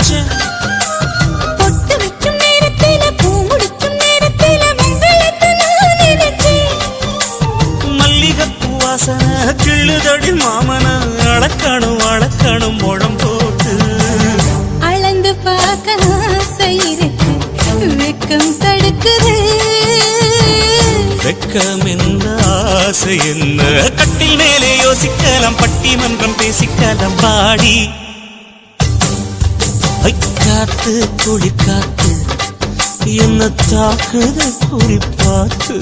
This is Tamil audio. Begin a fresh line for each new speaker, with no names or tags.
நினைச்சேன்.
பொட்டு வைக்கும் நேரத்தில பூ முடிக்கும் நேரத்தில உங்களுக்கு நான் நினைச்சேன்.
மல்லிகைப்பூ வாசனை கிள்ளுதடி மாமன அளக்கணும் அளக்கணும் முழம் போட்டு.
அளந்து பார்க்க ஆசை இருக்கு, வெக்கம் தடுக்குது.
வெக்கம் என்ன ஆசை என்ன, கட்டில் மேலே யோசிக்கலாம், பட்டிமன்றம் பேசிக்கலாம் பாடி. காத்து குளிர் காத்து என்ன தாக்குது குறி பார்த்து.